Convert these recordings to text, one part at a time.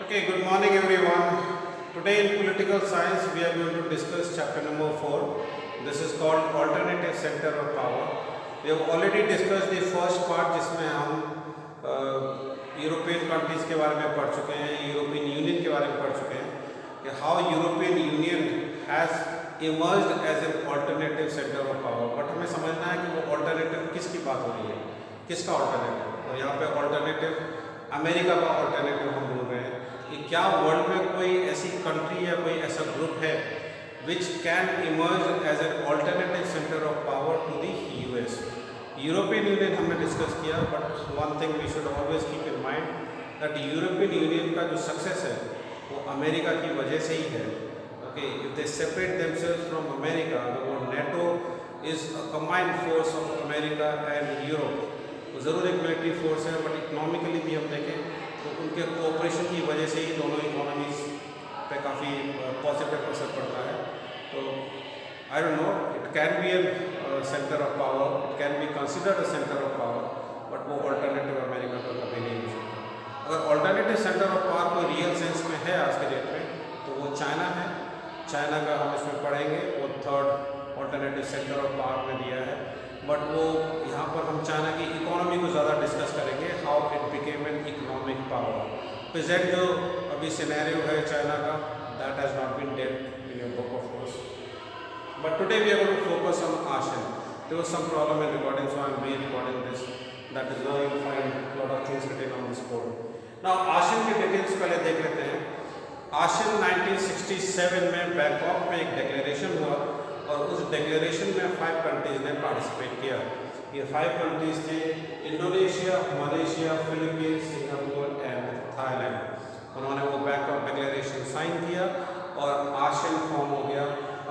Okay, good morning everyone. Today in political science we are going to discuss chapter number 4. This is called alternative center of power. We have already discussed the first part जिसमें हम European countries के बारे में पढ़ चुके हैं, European Union के बारे में पढ़ चुके हैं कि how European Union has emerged as an alternative centre of power. But हमें समझना है कि वो ऑल्टरनेटिव किसकी बात हो रही है, किसका ऑल्टरनेटिव. तो यहाँ पे ऑल्टरनेटिव अमेरिका का ऑल्टरनेटिव हम बोल रहे हैं कि क्या वर्ल्ड में कोई ऐसी कंट्री या कोई ऐसा ग्रुप है which can emerge as an alternative centre of power to the US. European Union हमने डिस्कस किया, but one thing we should always keep in mind that European Union का जो सक्सेस है वो अमेरिका की वजह से ही है. Okay, if they separate themselves from America, वो NATO is a combined force of America and Europe. वो ज़रूर एक मिलिट्री फोर्स है, बट इकोनॉमिकली भी हम देखें तो उनके कोऑपरेशन की वजह से ही दोनों इकोनॉमीज़ पे काफ़ी पॉजिटिव असर पड़ता है. तो I don't know, it can be A centre of power, it can be considered a centre of power, but वो ऑल्टरनेटिव अमेरिका का कभी नहीं हो सकता. अगर ऑल्टरनेटिव सेंटर ऑफ पावर कोई रियल सेंस में है आज के डेट में तो वो चाइना है. चाइना का हम इसमें पढ़ेंगे, वो third alternative centre of power में दिया है. बट वो यहाँ पर हम चाइना की इकोनॉमी को ज़्यादा डिस्कस करेंगे, how it became an economic power. Present जो अभी सिनेरियो है चाइना का, that has not been dead in your book of course. But today we are going to focus on ASEAN. There was some problem in recording, so I am re-recording this. That is now you find lot of things written on this board. Now ASEAN के details पहले देख लेते हैं. ASEAN 1967 में Bangkok में एक declaration हुआ और उस डिक्लेरेशन में 5 कंट्रीज़ ने पार्टिसिपेट किया. ये 5 कंट्रीज़ थे Indonesia, Malaysia, Philippines, Singapore and Thailand. उन्होंने वो बैंकॉक डिक्लेरेशन साइन किया और ASEAN फॉर्म हो गया,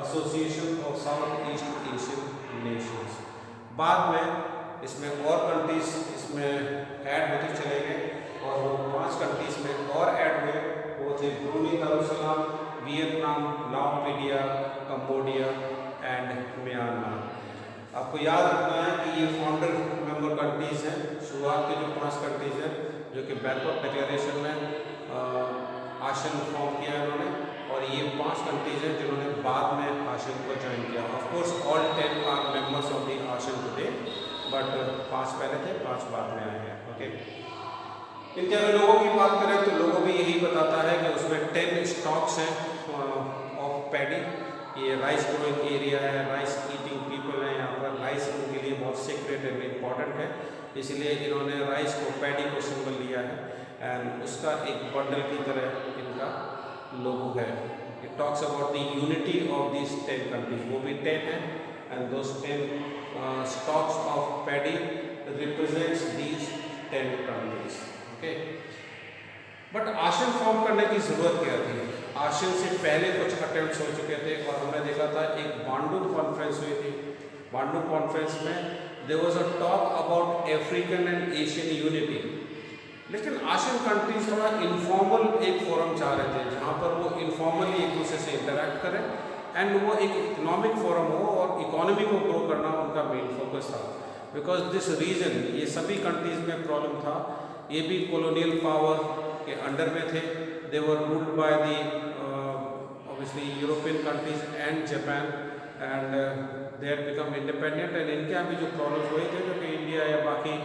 association of south east Asian Nations. बाद में इसमें और कंट्रीज़ इसमें ऐड होते चले गए और वो 5 कंट्रीज़ में और ऐड हुए. वो थे Brunei Darussalam, Vietnam, Lao PDR, Cambodia and Myanmar. आपको याद रखना है कि ये फाउंडर मेंबर कंट्रीज़ हैं. शुरुआत के जो 5 कंट्रीज़ हैं जो कि बैंकॉक डिक्लेरेशन में ASEAN फॉर्म किया है उन्होंने, और ये 5 कंट्रीज़ हैं जिन्होंने बाद में ASEAN को ज्वाइन किया. Of course all 10 are members of the ASEAN today, but 5 पहले थे, 5 बाद में आए हैं. ओके, इनके अगर लोगों की बात करें तो लोगों भी यही बताता है कि उसमें 10 स्टॉक्स हैं ऑफ पैडी. ये राइस ग्रोइंग एरिया है, राइस ईटिंग पीपल हैं यहाँ पर. राइस इनके लिए बहुत सीक्रेट एंड इम्पॉर्टेंट है, इसलिए इन्होंने राइस को, पैडी को सिंबल लिया है एंड उसका एक बंडल की तरह इनका लोगो है. It talks about the unity of this 10 countries. वो भी 10 हैं and those 10 stocks of paddy represents these 10 countries. Okay, but ASEAN form करने की ज़रूरत क्या थी? ASEAN से पहले कुछ अटेम्प्ट्स हो चुके थे और हमने देखा था एक बांडुंग कॉन्फ्रेंस हुई थी. बांडुंग कॉन्फ्रेंस में there was a talk about African and Asian unity. लेकिन ASEAN कंट्रीज थोड़ा इनफॉर्मल एक फोरम चाह रहे थे जहाँ पर वो इनफॉर्मली एक दूसरे से इंटरेक्ट करें एंड वो एक इकोनॉमिक फोरम हो और इकोनॉमी को ग्रो करना उनका मेन फोकस था. बिकॉज दिस रीजन, ये सभी कंट्रीज़ में प्रॉब्लम था. ये भी कॉलोनियल पावर के अंडर में थे. They were ruled by the obviously European countries and Japan and they had become independent. And इनके यहाँ भी जो प्रॉब्लम्स हुए थे जो कि इंडिया या बाकी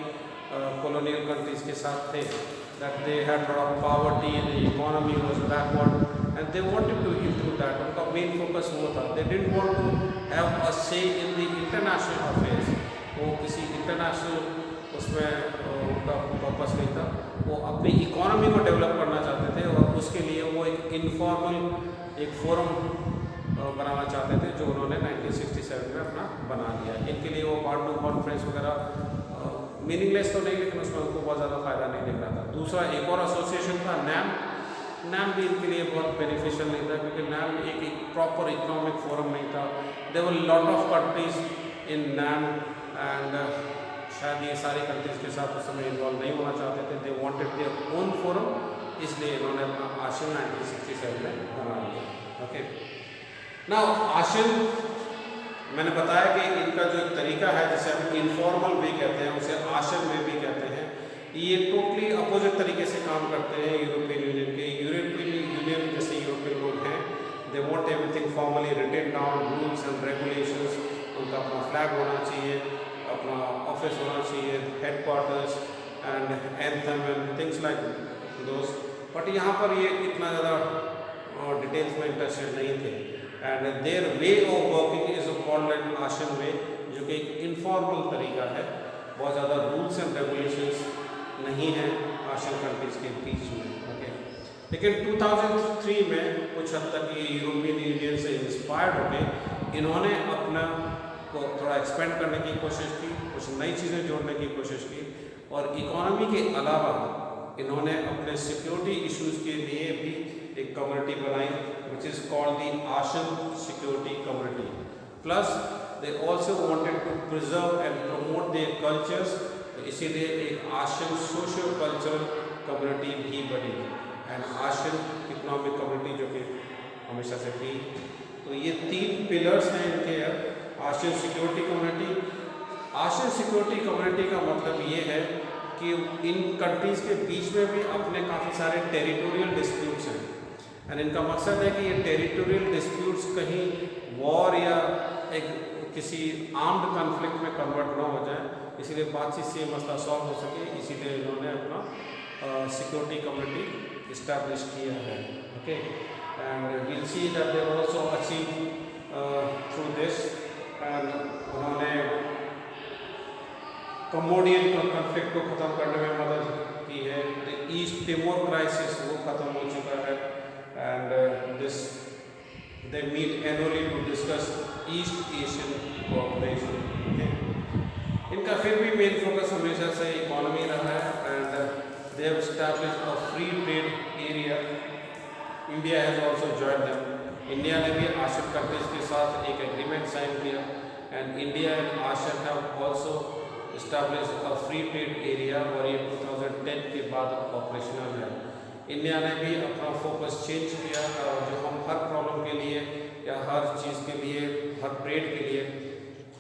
कॉलोनियल कंट्रीज के साथ थे, that they had lot of poverty, the economy was backward and they wanted to improve that. उनका मेन फोकस वो था. They didn't want to have a say in the international affairs. वो किसी international उसमें उनका पर्पस नहीं था. वो अपनी इकोनॉमी को डेवलप करना चाहते थे और उसके लिए वो एक इनफॉर्मल एक फोरम बनाना चाहते थे जो उन्होंने 1967 में अपना बना दिया. इनके लिए वो बांडुंग कॉन्फ्रेंस वगैरह मीनिंगलेस तो नहीं, लेकिन उसमें उनको बहुत ज़्यादा फ़ायदा नहीं दिख रहा था. दूसरा एक और एसोसिएशन था NAM. NAM भी इनके लिए बहुत बेनिफिशियल नहीं था क्योंकि NAM एक प्रॉपर इकोनॉमिक फोरम नहीं था. There were lot of countries in NAM and शायद ये सारी कंट्रीज़ के साथ उस समय इन्वॉल्व नहीं होना चाहते थे. They wanted their own forum, इसलिए इन्होंने अपना ASEAN 1967 में बना लिया. ओके, नाउ ASEAN मैंने बताया कि इनका जो एक तरीका है जिसे हम इनफॉर्मल वे कहते हैं, उसे ASEAN वे भी कहते हैं. ये टोटली अपोजिट तरीके से काम करते हैं यूरोपियन यूनियन के। यूरोपियन यूनियन जैसे यूरोपियन लोग हैं, they want everything formally written down, rules and regulations. उनका अपना फ्लैग होना चाहिए, अपना ऑफिस होना चाहिए, headquarters and anthem and things like those. But यहाँ पर ये इतना ज़्यादा डिटेल्स में इंटरेस्टेड नहीं थे। And their way of working is called an ASEAN way, जो कि एक इनफॉर्मल तरीका है। बहुत ज़्यादा रूल्स एंड रेगुलेशंस नहीं है आशियन कंट्रीज़ के बीच में। ओके, लेकिन 2003 में कुछ हद तक ये यूरोपियन यूनियन से इंस्पायर्ड होकर इन्होंने अपना को थोड़ा एक्सपेंड करने की कोशिश की, कुछ नई चीज़ें जोड़ने की कोशिश की, और इकोनॉमी के अलावा इन्होंने अपने सिक्योरिटी इश्यूज़ के लिए भी एक कम्युनिटी बनाई, which is called the Asian security community. Plus they also wanted to preserve and promote their cultures, इसीलिए एक आशियन सोशियो कल्चरल कम्युनिटी भी बनी, एंड आशियन इकोनॉमिक कम्युनिटी जो कि हमेशा से थी। तो ये 3 पिलर्स हैं इनके। ASEAN security community, ASEAN security community का मतलब ये है कि इन कंट्रीज़ के बीच में भी अपने काफ़ी सारे टेरिटोरियल डिस्प्यूट्स हैं, एंड इनका मकसद है कि ये टेरिटोरियल डिस्प्यूट्स कहीं वॉर या एक किसी आर्म्ड कन्फ्लिक्ट में कन्वर्ट ना हो जाए, इसीलिए बातचीत से ये मसला सॉल्व हो सके, इसीलिए इन्होंने अपना सिक्योरिटी कम्युनिटी इस्टेब्लिश किया है। Okay, and will see that they also achieve through this, and उन्होंने कम्बोडियन कन्फ्लिक्ट को ख़त्म करने में मदद की है। द ईस्ट टिमोर क्राइसिस वो ख़त्म हो चुका है, and this they meet annually to discuss East Asian cooperation. इनका फिर भी मेन फोकस हमेशा से इकोनॉमी रहा है, and they have established a free trade area. India has also joined them. India ने भी आशियन कंट्रीज के साथ एक एग्रीमेंट साइन किया, and India and ASEAN have also established a free trade area, और ये 2010 के बाद ऑपरेशनल है। इंडिया ने भी अपना फोकस चेंज किया, जो हम हर प्रॉब्लम के लिए या हर चीज़ के लिए, हर ट्रेड के लिए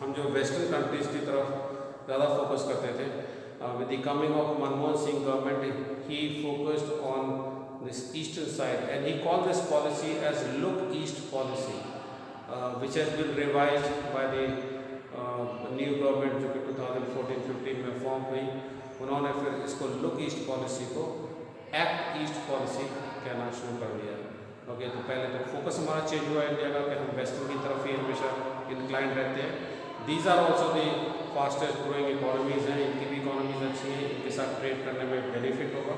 हम जो वेस्टर्न कंट्रीज़ की तरफ ज़्यादा फोकस करते थे। With the coming of Manmohan Singh government, he focused on this eastern side, and he called this policy as look east policy, which has been revised by the new government जो कि 2014-15 में form हुई। उन्होंने फिर इसको लुक ईस्ट पॉलिसी को act east policy कहना शुरू कर दिया। ओके, तो पहले तो फोकस हमारा चेंज हुआ इंडिया का कि हम वेस्टर्न की तरफ ही हमेशा इंक्लाइंड रहते हैं। These are also the fastest growing economies हैं, इनकी भी इकोनॉमीज अच्छी हैं, इनके साथ ट्रेड करने में बेनिफिट होगा,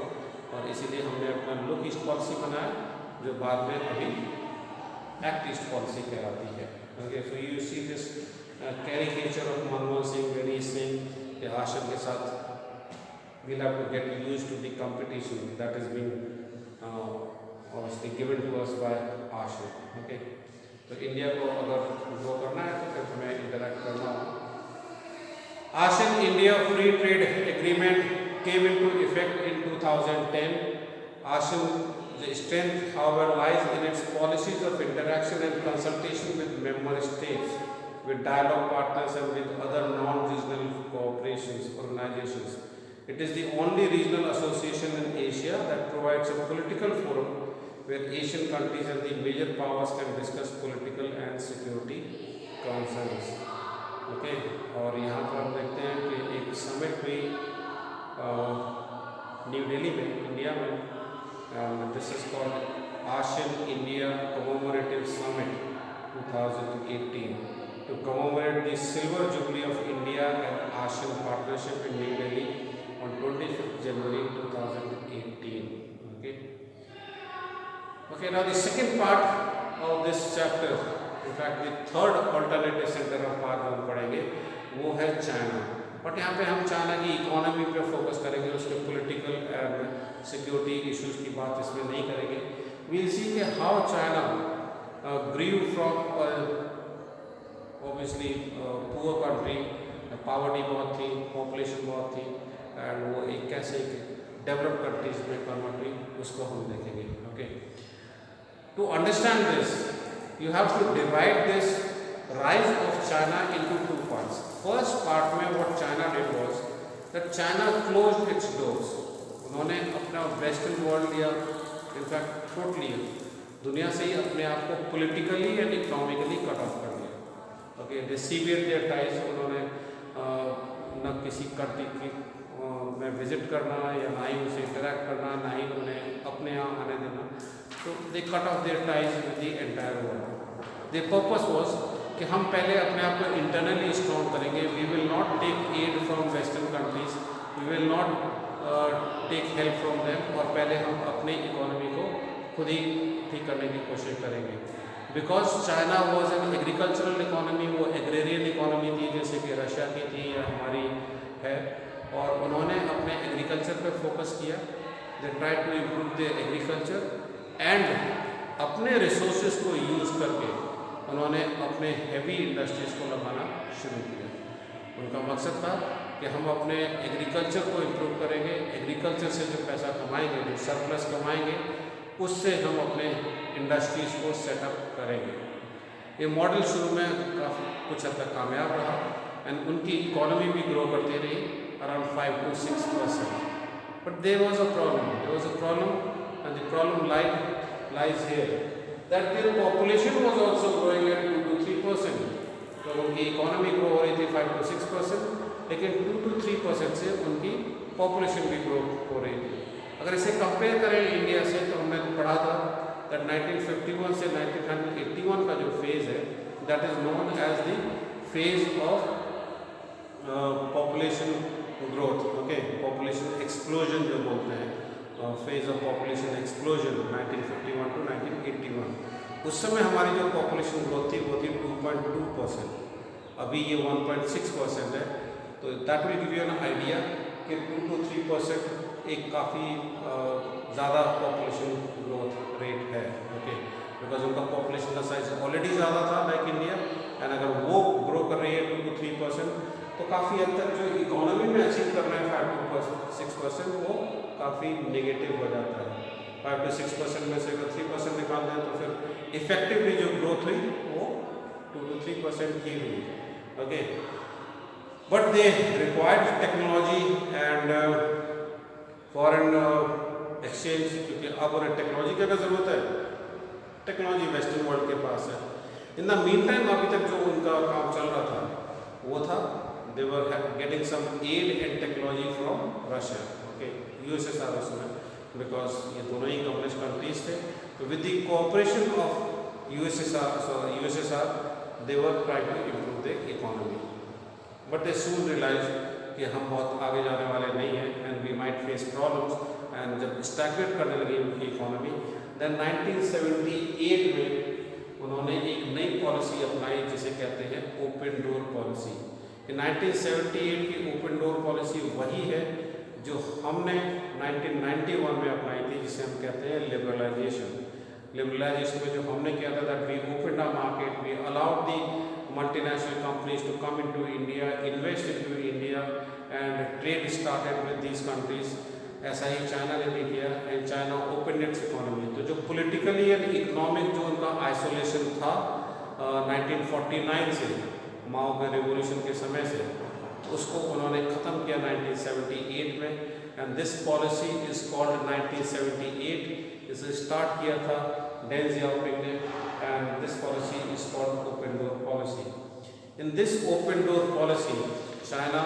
और इसीलिए हमने अपना लुक ईस्ट पॉलिसी बनाया, जो बाद में अभी एक्ट ईस्ट पॉलिसी कहलाती है। Okay, so you see this caricature of Manmohan Singh when he is saying कि आशियन के साथ we'll have to get used to the competition that is being obviously given to us by ASEAN. Okay, तो India को अगर grow करना है तो फिर हमें इंटरेक्ट करना होगा। ASEAN India free trade agreement came into effect in 2010. ASEAN's strength, however, lies in its policies of interaction and consultation with member states, with dialogue partners and with other non-regional cooperations organizations. It is the only regional association in Asia that provides a political forum where Asian countries and the major powers can discuss political and security concerns. Okay, और यहाँ पर हम देखते हैं कि एक summit हुई new Delhi में, इंडिया में, and this is called ASEAN India Commemorative Summit 2018 to commemorate the silver jubilee of India and ASEAN partnership in New Delhi on 25th January 2018. Okay, now the second part of this chapter, in fact the third alternative center of part हम पढ़ेंगे, वो है China. But यहाँ पे हम China की economy पे focus करेंगे, उसके पॉलिटिकल एंड सिक्योरिटी इश्यूज की बात इसमें नहीं करेंगे। वील सी कि how China grew from obviously poor country, poverty बहुत थी, पॉपुलेशन बहुत थी, एंड वो एक कैसे डेवलप कंट्रीज में कन्वर्ट हुई, उसको हम देखेंगे। Okay, to understand this you have to divide this rise of China into two parts. First part में what China did was that China closed its doors. उन्होंने अपना वेस्टर्न वर्ल्ड या in fact totally दुनिया से ही अपने आप को politically and economically cut off कर दिया। Okay, they sever their ties. उन्होंने न किसी कंट्री की में विजिट करना या ना ही उनसे इंटरेक्ट करना, ना ही उन्हें अपने यहाँ आने देना। तो they cut off their ties with the entire world. Their purpose was कि हम पहले अपने आप को इंटरनली स्ट्रॉन्ग करेंगे। We will not take aid from western countries, we will not take help from them, और पहले हम अपनी इकोनॉमी को खुद ही ठीक करने की कोशिश करेंगे। Because China was an agricultural economy, वो एग्रेरियन इकोनॉमी थी जैसे कि रशिया की थी या हमारी है, और उन्होंने अपने एग्रीकल्चर पर फोकस किया। They try to improve their agriculture and अपने रिसोर्सेज को यूज़ करके उन्होंने अपने हैवी इंडस्ट्रीज़ को लगाना शुरू किया। उनका मकसद था कि हम अपने एग्रीकल्चर को इम्प्रूव करेंगे, एग्रीकल्चर से जो पैसा कमाएंगे, जो सरप्लस कमाएंगे, उससे हम अपने इंडस्ट्रीज़ को सेटअप करेंगे। ये मॉडल शुरू में काफ़ी कुछ हद तक कामयाब रहा एंड उनकी इकोनॉमी भी ग्रो करती रही around 5 to 6%. But there was a problem. There was a problem, and the problem lies here that their population was also growing at 2 to 3%. तो उनकी इकोनॉमी ग्रो हो रही थी 5 to 6%, लेकिन 2 to 3% से उनकी पॉपुलेशन भी ग्रो हो रही थी। अगर इसे कंपेयर करें इंडिया से, तो हमने पढ़ा था दैट 1951 से 1981 का जो फेज़ है, that is known as the phase of population growth. Okay, population explosion जो बोलते हैं, phase of population explosion 1951 to 1981। उस समय हमारी जो पॉपुलेशन ग्रोथ थी वो थी 2.2%, अभी ये 1.6% है। तो that will give you an idea कि 2 to 3% एक काफ़ी ज़्यादा पॉपुलेशन ग्रोथ रेट है। ओके, बिकॉज उनका पॉपुलेशन का साइज ऑलरेडी ज़्यादा था लाइक इंडिया, एंड अगर वो ग्रो कर रही है 2 to 3%, तो काफ़ी हद तक जो इकोनॉमी में अचीव कर रहे हैं 5 to 6%, वो काफ़ी नेगेटिव हो जाता है। 5 to 6% में से अगर 3% निकाल दें तो फिर इफेक्टिवली जो ग्रोथ हुई वो 2 to 3% की हुई। Okay, but they required technology and foreign exchange, क्योंकि अब उन्हें टेक्नोलॉजी की अगर ज़रूरत है, टेक्नोलॉजी वेस्टर्न वर्ल्ड के पास है। इन द मीन टाइम अभी तक जो उनका काम चल रहा था वो था they were getting some aid and technology from Russia, okay, USSR उसमें, because ये दोनों ही कम्युनिस्ट कंट्रीज थे। तो with the cooperation of USSR they were trying to improve their economy, but they soon realized कि हम बहुत आगे जाने वाले नहीं हैं and we might face problems, and जब stagnate करने लगी उनकी इकोनॉमी, then 1978 में उन्होंने एक नई पॉलिसी अपनाई जिसे कहते हैं ओपन डोर पॉलिसी। 1978 की ओपन डोर पॉलिसी वही है जो हमने 1991 में अपनाई थी, जिसे हम कहते हैं लिबरलाइजेशन। लिबरलाइजेशन में जो हमने किया था that we open the market, we allowed the multinational companies to come into India, invest into India, and trade started with these countries. ऐसा ही चाइना ने भी किया, and China open its economy. तो जो पॉलिटिकली एंड इकोनॉमिक जो उनका isolation था 1949 से, माओ के रिवोल्यूशन के समय से, उसको उन्होंने ख़त्म किया 1978 में, and this policy is called 1978। इसे स्टार्ट किया था डेंग जियाओपिंग ने, and this policy is called open door policy. In this open door policy, China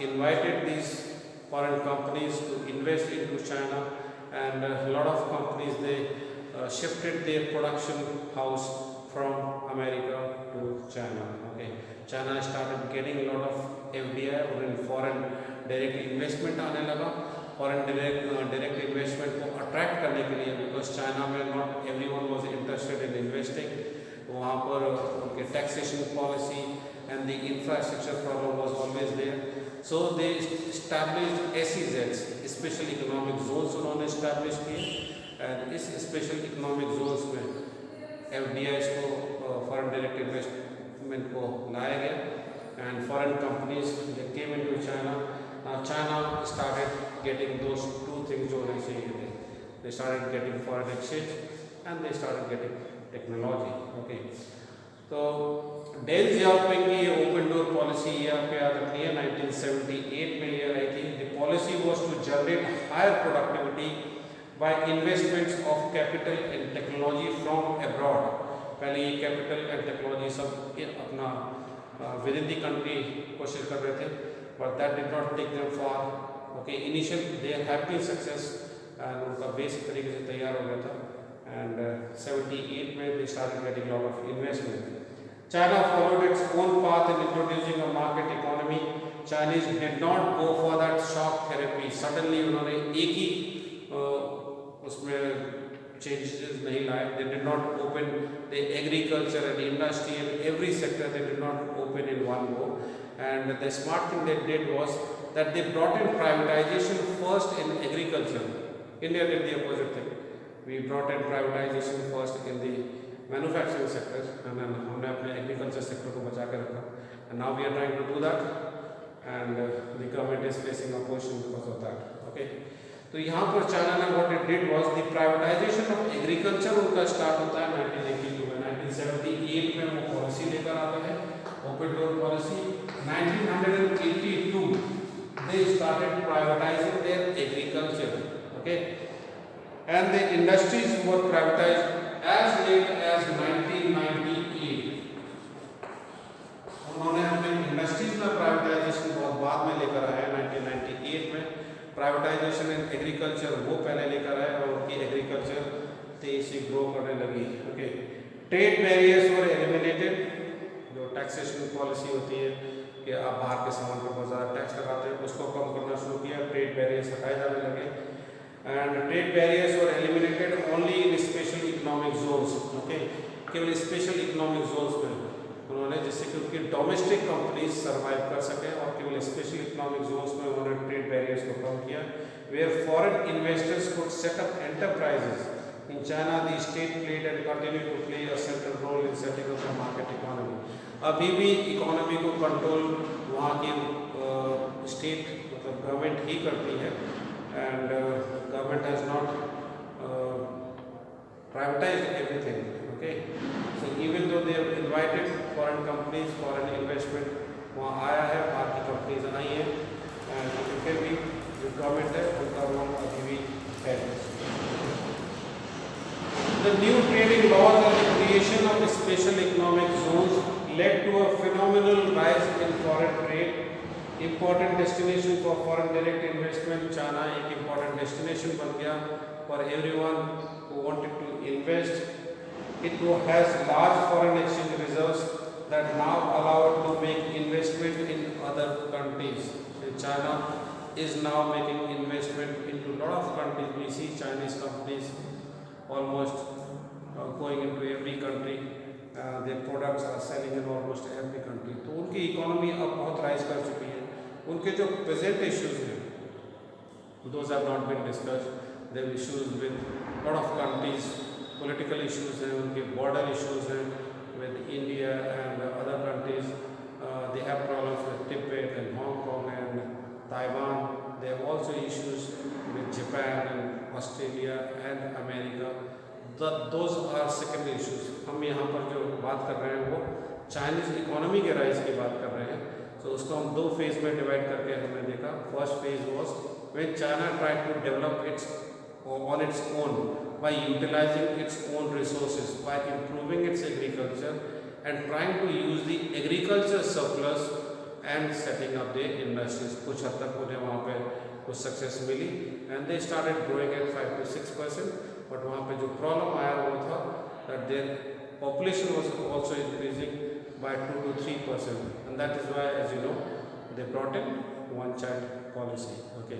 invited these foreign companies to invest into China, and a lot of companies they shifted their production house from America to China. Okay, China started getting a lot of FDI or in foreign direct investment आने लगा। foreign direct investment को attract करने के लिए, because China में not everyone was interested in investing, वहाँ पर उनके taxation policy and the infrastructure problem was always there. So they established SEZs, special economic zones उन्होंने establish किए, and इस special economic zones में FDIs को foreign direct investment को लाया गया, and foreign companies they came into China. Now China started getting those two things जो होने चाहिए थे. They started getting foreign exchange and they started getting technology. Okay. तो डेंग जियाओपिंग की ओपन डोर पॉलिसी ये आपको याद रखनी है, 1978 में ये आई थी policy was to generate higher productivity by investments of capital and technology from abroad. पहले ये capital and technology सब ये अपना within the country कोशिश कर रहे थे, but that did not take them far. Okay, initial they have been success and उनका base एक तरीके से तैयार हो गया था, and 78 में they started getting a lot of investment. China followed its own path in introducing a market economy. Chinese did not go for that shock therapy. Suddenly उन्होंने एक ही उसमें changes नहीं लाए. They did not open the agriculture and industry and every sector. They did not open in one go. And the smart thing they did was that they brought in privatization first in agriculture. India did the opposite thing. We brought in privatization first in the manufacturing sector, and then हमने अपने agriculture sector को बचा के रखा. And now we are trying to do that, and the government is facing opposition because of that. Okay. तो यहाँ पर China ने what it did was the privatization of agriculture उनका start होता है 1982 में. 1978 में वो policy लेकर आते हैं, open door policy. 1982 they started privatizing their agriculture. Okay. And the industries were privatized as late as 1998. उन्होंने अपने इंडस्ट्रीज में प्राइवेटाइजेशन बहुत बाद में लेकर आए. 1998 में प्राइवेटाइजेशन इन एग्रीकल्चर वो पहले लेकर आए और उनकी एग्रीकल्चर तेजी से ग्रो करने लगी. ओके, ट्रेड बैरियर्स वर एलिमिनेटेड. जो टैक्सेशन पॉलिसी होती है कि आप बाहर के सामान पर बहुत ज़्यादा टैक्स लगाते हैं, उसको कम करना शुरू किया. ट्रेड बैरियर्स हटाए जाने लगे. And trade barriers were eliminated only in special economic zones. Okay, केवल special economic zones में उन्होंने, जिससे कि उनकी डोमेस्टिक कंपनीज सर्वाइव कर सके, और केवल स्पेशल इकोनॉमिक जोन्स में उन्होंने ट्रेड बैरियर्स को कम किया. Where foreign investors could set up enterprises. In China the state played and continue to play a central role in setting up the market economy. अभी भी इकोनॉमी को control वहाँ की स्टेट मतलब गवर्नमेंट ही करती है. And government has not privatized everything. Okay, so even though they have invited foreign companies, foreign investment वहाँ आया है, बाहर की कंपनीज आई हैं, and फिर भी जो गवर्नमेंट है उनका रोल अभी भी है. The new trading laws and the creation of special economic zones led to a phenomenal rise in foreign trade. Important destination for foreign direct investment. China एक important destination बन गया for everyone who wanted to invest. It has large foreign exchange reserves that now allow it to make investment in other countries. China is now making investment into a lot of countries. We see Chinese companies almost going into every country. Their products are selling in almost every country. तो उनकी economy अब बहुत rise कर चुकी है. उनके जो present issues हैं, those have not been discussed. There are issues with lot of countries, political issues हैं, उनके border issues हैं with India and other countries. They have problems with Tibet and Hong Kong and Taiwan. They have also issues with Japan and Australia and America. Those are secondary issues. हम यहाँ पर जो बात कर रहे हैं वो चाइनीज इकोनॉमी के राइज की बात कर रहे हैं. तो उसको हम दो फेज में डिवाइड करके हमने देखा. First phase was when China tried to develop its own its own by utilizing its own resources, by improving its agriculture and trying to use the agriculture surplus and setting up the industries. कुछ हद तक उन्हें वहाँ पे कुछ success मिली and they started growing at 5 to 6%. But वहाँ पे जो प्रॉब्लम आया वो था that their population was also increasing by 2 to 3%, and that is why, as you know, they brought in one child policy. Okay,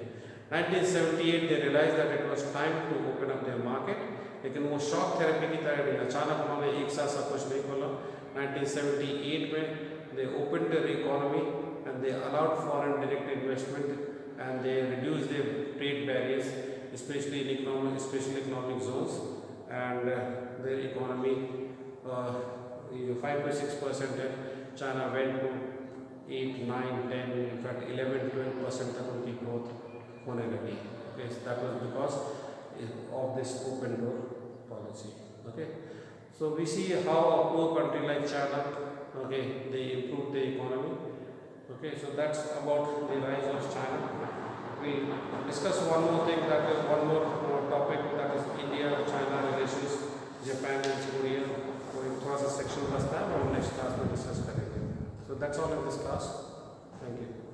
1978 they realized that it was time to open up their market. लेकिन वो shock therapy की तरह नहीं, अचानक उन्होंने एक साथ सब कुछ नहीं खोला. 1978 में they opened their economy and they allowed foreign direct investment and they reduced their trade barriers, especially in special economic zones, and their economy 5 to 6% है. China went to 8, 9, 10, in fact 11, 12% तक उनकी ग्रोथ होने लगी. Okay, so that was because of this open door policy. Okay, so we see how a poor country like China, okay, they improved the economy. Okay, so that's about the rise of China. we'll discuss one more thing, that is one more topic, that is India China relations, Japan and Korea. तो एक थोड़ा सा section बचता है वो next class में discuss करेंगे. So that's all in this class. Thank you.